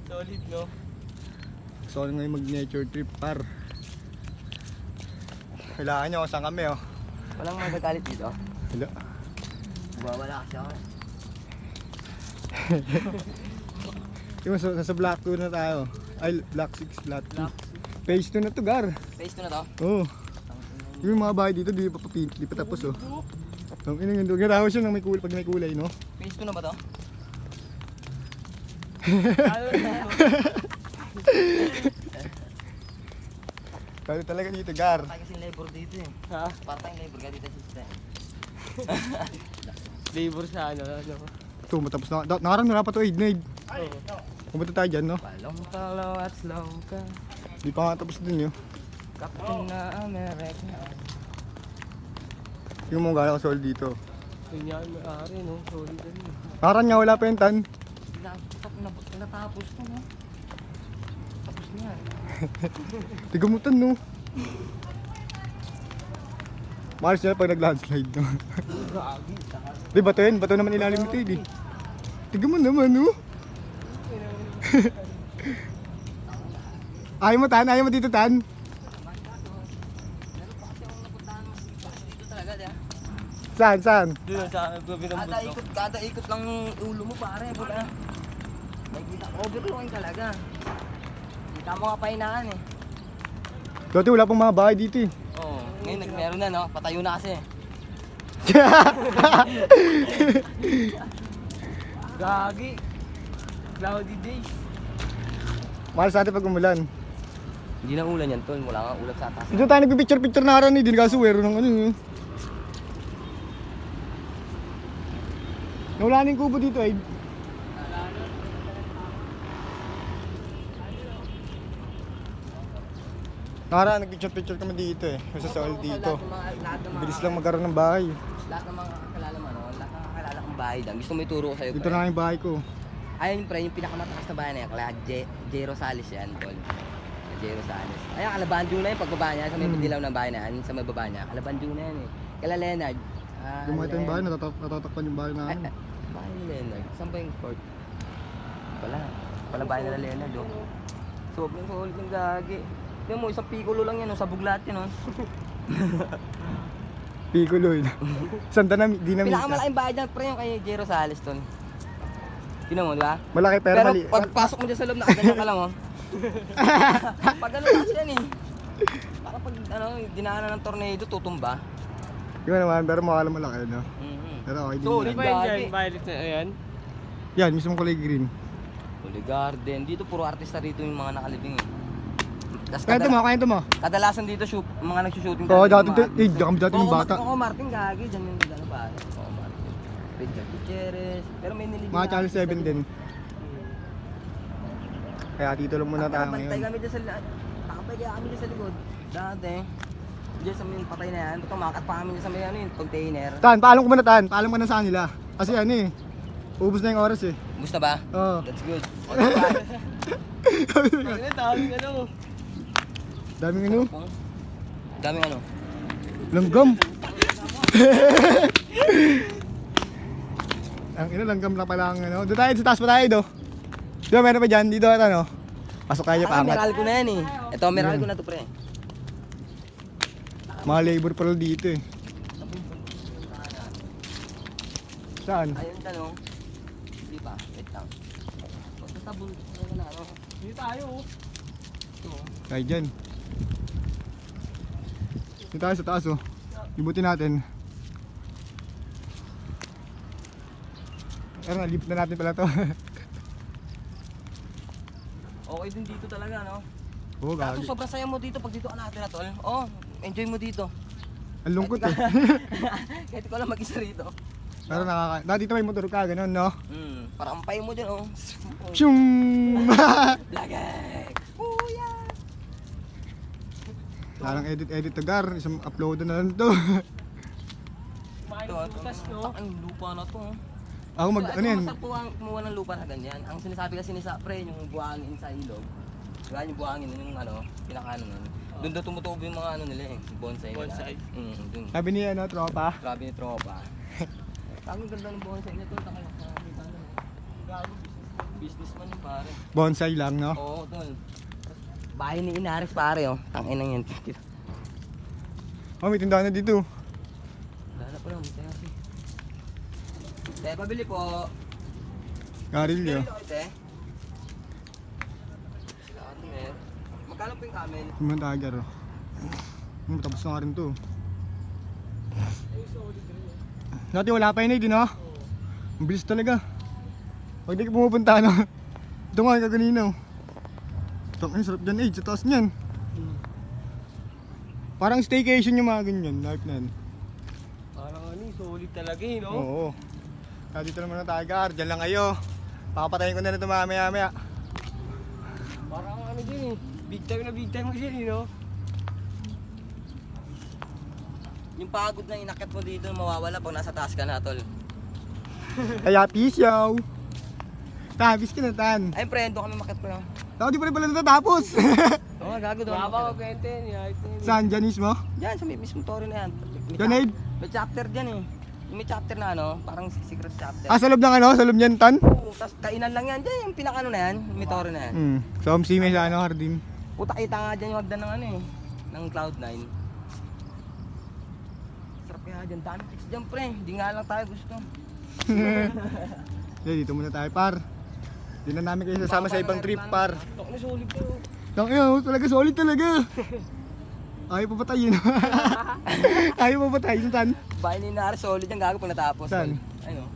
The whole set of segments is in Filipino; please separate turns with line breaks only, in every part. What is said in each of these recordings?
Solid, no?
Gusto ko ngayon mag-nature trip, par. Kailangan nyo kung saan kami, oh.
Walang magagalit dito.
Wala.
Wala kasi ako.
Yung nasa Black 2 na tayo. Ay, Black 6, Black 2. Phase 2 na to, Gar.
Phase 2 na to?
Oo. Yung mga bahay dito, di pa tapos, oh. Ang inang yun, garaho siya ng may kulay, pag may kulay, no?
Phase 2 na ba to?
Kaya talaga dito, Gar.
Patay kasing labor dito eh.
Ha?
Patay labor ka dito sister.
Labor sa ano.
Ito, matapos na. Nakarang na pa to, Aid. Pumunta tayo dyan, no?
Palong palaw at slow ka.
Di pa nga tapos din, yun.
Captain na America.
Yung mga gala ka sol dito.
Yun yan, may-ari, no? Solid yan.
Nakarang nga, wala pa yung tan.
Natapos to, no? Tapos na yan.
Tigamutan, no? Mahalis nila pag nag-landslide, no?
Gagi.
Di, bato yun. Bato naman ilalim ito, eh. Tiga mo naman, no? Ayaw mo, tan? Ayaw mo dito, tan?
Dito talaga, di ba?
Saan?
Dito sa gabi ng bundok.
Kada ikot lang ulo mo pare, wala. May kita, overlooking talaga. Kita mo nga pahinaan eh.
Dati wala pang mga bahay dito, eh.
Oo, ngayon meron na no, patayo na kasi.
Gagi. Cloudy days.
Mahal sa atin pag umulan.
Hindi na ulan yan tol, wala nga ulan sa atas.
Dito tayo nagpipicture-picture na haran, eh. Di nakasuwero ng ano, eh. Nawala na yung kubo dito, eh. Nakaraan, nag-picture-picture kami dito, eh. Sa Saul dito. Bilis lang magkaroon ng bahay.
Lahat ng mga kakilala mo, no? Lahat ng kakilala kong bahay dyan. Gusto mo ituro ko sa'yo,
Dito na yung bahay ko.
Ayun pre, yung pinakamataas na bahay na yan, kala J. Rosales yan, tol. J. Rosales. Ayan, Alabanjo na yun, pagbaba niya, sa may dilaw ng bahay na yan, sa may baba niya. Alabanjo na yan eh. Kala Leonard.
Yung mga yung bahay, natatakpan yung bahay namin.
Bahay ni Leonard. Saan ba yung court? Pala bahay nila Leonard, oh. Sobrang solid ng gagi. Tingnan mo, isang pikulo lang yan, oh, sabog lahat yan, oh.
Piccolo, eh. Santa na, dinamita.
Pinakamalaking bahay dyan, pre, yung kay J. Rosales, tol. Tingnan mo, di ba?
Malaki pero
Pero
mali.
pagpasok mo dyan sa loob, nakaganyan ka lang, oh. Pag ano kasi yan, eh. Para pag, ano, dinaanan ng tornado, tutumba.
Yung naman, pero makakala malaki, no? Pero okay din
Solid
Di
yan.
ba
Gagi.
yan? Violet na yan?
Yan, mismo kulay green.
Holy Garden. Dito puro artista rito yung mga nakalibing eh. Tas
Kwento mo.
kadalasan dito mga nagsushooting
Oo, dati,
mga
eh, kami dati ng bata.
Oo, Martin Gagi. Diyan yung ano ba? Oo, Martin. Richard Gutierrez. Pero may nilibing
Mga
na
Channel
artista
7 din. Kaya dito lang muna tayo
Nakabantay
ngayon.
kami dyan sa nakabantay kami dyan sa likod. Dati. Diyan sa may patay na yan. Tumakat pa kami dyan sa may ano yung container.
Tan, paalam ko muna, Tan. Paalam ka na sa kanila. Kasi ano eh, ubos na yung oras eh.
Gusto ba?
Oo.
That's good.
Ano, daming ano.
Daming ano,
Daming ano?
langgam. Ang ina, langgam na pala ang ano. Doon tayo, sa taas pa tayo do. Di ba meron pa dyan? Dito at ano? Pasok tayo pa angat.
Meral ko na yan eh. Ito, meral ko na to pre.
Mga labor pala dito eh. Saan?
Ayun tanong. Hindi pa, wait lang. Basta bulto na ano.
Dito tayo.
Ito.
Tayo dyan. Dito tayo sa taas oh. Ibutin natin. Pero nalipit na natin pala to.
Okay din dito talaga, no?
Oo,
Kaso
gagi.
sobrang saya mo dito pag dito ka natin tol. Oh, enjoy mo dito.
Ang lungkot eh.
Kahit ikaw lang mag-isa rito.
Pero dati may motor ka, ganun no?
Para ampay mo dyan, oh.
Shung!
Lagay! Kuya!
Parang edit to Gar, isang upload na lang to.
Kumain ng butas, no?
Ang lupa na to, oh.
Ako mag, ano yan?
Masarap kumuha ng lupa na ganyan. Ang sinasabi kasi ni Sapre, yung buhangin sa ilog. Diba yung buhangin, yung ano, pinakaano nun. Doon daw tumutubo yung mga ano nila eh, bonsai nila.
Bonsai.
Doon.
Sabi ni ano, tropa.
Grabe ni tropa. Ang ganda ng bonsai niya to, takay sa kita ano. Business man yun pare.
Bonsai lang, no?
Oo, tol. Bahay ni Inaris pare oh. Tangin lang yan.
Oh, may tindahan na dito.
Lala pa lang, mataya kasi. Te, pabili po.
Garilyo.
Pabili ko, te. Sila ate, mer. Magkano po yung camel?
Yung tiger, oh. Tapos na nga rin to. Dati wala pa yun eh, di no? Ang bilis talaga. Pag di ka pumupunta, no? Ito nga yung kaganina, oh. Ito, ay, sarap dyan, sa taas niyan. Parang staycation yung mga ganyan, life na yan.
Parang ano, solid talaga eh, no?
Oo. Kaya dito naman ang tiger, dyan lang kayo. Pakapatayin ko na ito mamaya-maya.
Parang ano din eh. Big time kasi eh, no?
Yung pagod na inakit mo dito mawawala pag nasa taas ka na, tol.
Kaya peace, yo! Tabis ka na, Tan.
Ay, pre, doon kami makit pre.
Ako di pa rin pala natatapos.
Oo, gago doon.
Baba ko kwente yan.
Saan, dyan mismo?
Diyan, sa may mismo toro na yan.
Grenade?
May chapter dyan eh. Yung may chapter na ano, parang secret chapter.
Ah, sa loob ng ano? Sa loob niyan, Tan?
Oo, tas kainan lang yan dyan, yung pinakano na yan, yung may toro na yan.
So, may sa ano, Hardin.
Puta, kita nga dyan yung hagdan ng ano eh, ng Cloud9. Sarap kaya dyan, dami chicks dyan pre, di nga lang tayo gusto.
Dito muna tayo, par. Di na namin kayo sasama sa ibang trip, par.
Tok na solid ko.
Tang ina, talaga solid talaga. Ayaw pa patayin. Ayaw pa patayin, Tan.
Bahay ni Inaris, solid yan gago pag natapos.
Saan?
Ano?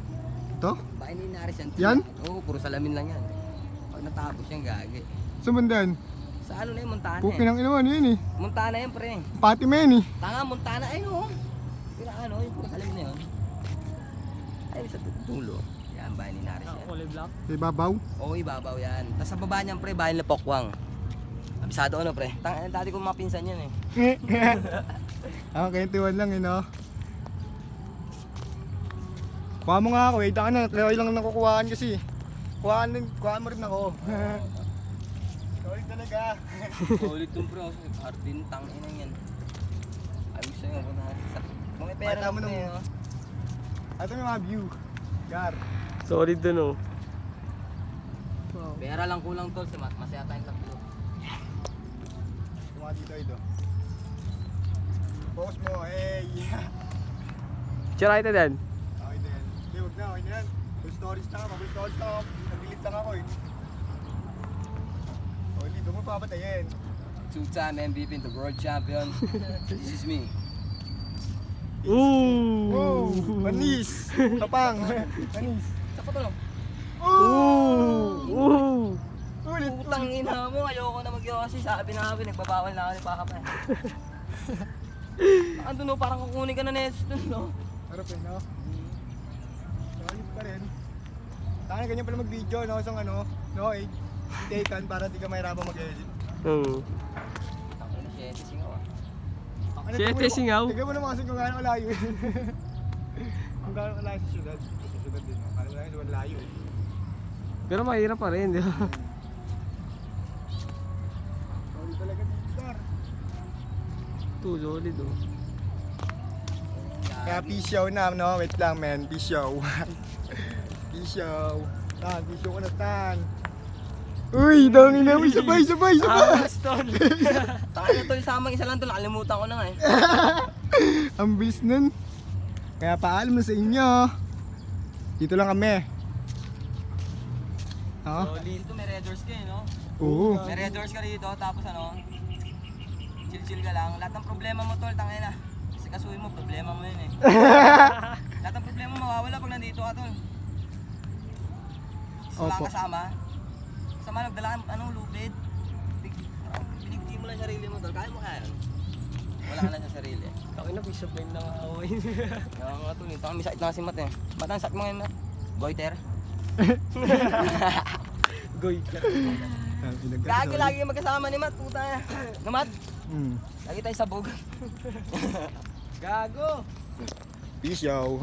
To?
Bahay ni Inaris yan.
Yan?
Oo, puro salamin lang yan. Pag natapos yan gagi.
Sumundan.
Sa ano na yun, Montana
Pukin
eh.
ang inaman yun eh.
Montana yan pre.
Pati men eh.
Tanga, Montana, ay no. Ano, yung puro salamin na yun. Ay, sa dulo. Yan, bahay ni Inaris yan.
Kulay black.
Sa ibabaw.
Oo, ibabaw yan. Tapos sa baba niyan pre, bahay nila Pokwang. Abisado ano pre? Dati ko mga pinsan yan eh.
Ako kwentuhan lang eh, no? Kuha mo nga ako, wait ka na. Kaya lang nakukuhaan kasi. Kuhaan mo rin ako. Solid talaga.
Solid tong pre, Hardin, tangin na yan. Ayos sa'yo, mga pera
Bata mo
mo
nung-
pre, no?
Ito yung mga view. Gar.
Solid dun oh.
Pera lang kulang tol, masaya tayong tatlo.
Mga dito ito. Focus mo, hey!
Tira ito din.
Okay din. Hindi, huwag na, okay na yan. Full stories na ako, full stories na ako. Nag-delete lang ako eh. Okay, dito mo papatayin.
Two-time MVP and the world champion. This is me.
Ooh!
Wow! Panis! Kapang! Panis!
Saka to no?
Ooh!
Ulit!
Putang ina mo, ayoko na mag-yosi. Sabi na kami, nagbabawal na ako ni Paka pa eh. Ando no, parang kukunin ka na next dun no?
Harap yun, no? Solid pa rin. Taka na ganyan pala mag-video, no? Isang ano, no? Taken para di ka mahirapang mag-edit.
Tangin na siya, singaw ah.
Siyete, singaw?
Tignan mo naman kasi kung gaano kalayo eh. Kung gaano kalayo sa syudad. Sa syudad din, no? Kala mo lang yun, layo eh.
Pero mahirap pa rin, di ba?
Solid talaga dito, Dar.
Ito, solid oh.
Kaya peace show na, no? Wait lang, men. Peace show. Peace show. Tan, peace show ko na, Tan. Uy, dami na. Uy, sabay.
Tol! Tangin na tol, samang isa lang tol, nakalimutan ko na nga eh.
Ang bilis nun. Kaya paalam na sa inyo. Dito lang kami. Oo.
Dito may red doors ka eh, no?
Oo.
May red doors ka dito, tapos ano, chill ka lang. Lahat ng problema mo tol, tangin na. Kasi kasuhin mo, problema mo yun eh. Lahat ng problema mo mawawala pag nandito ka tol. Wala
Opo.
kang kasama. Kasama nagdala ka, anong lupid. Binigti mo lang sarili mo tol, kaya mo kaya yun. Wala ka lang sa sarili.
Takay na, peace of mind lang ako eh.
Kaya nga tol, ito kami sakit na kasi mat eh. Mat, ang sakit mo ngayon mat? Goiter?
Goy ka.
Lagi magkasama ni Mat, puta na. No Mat? Lagi tayo sabog.
Gago!
Peace show.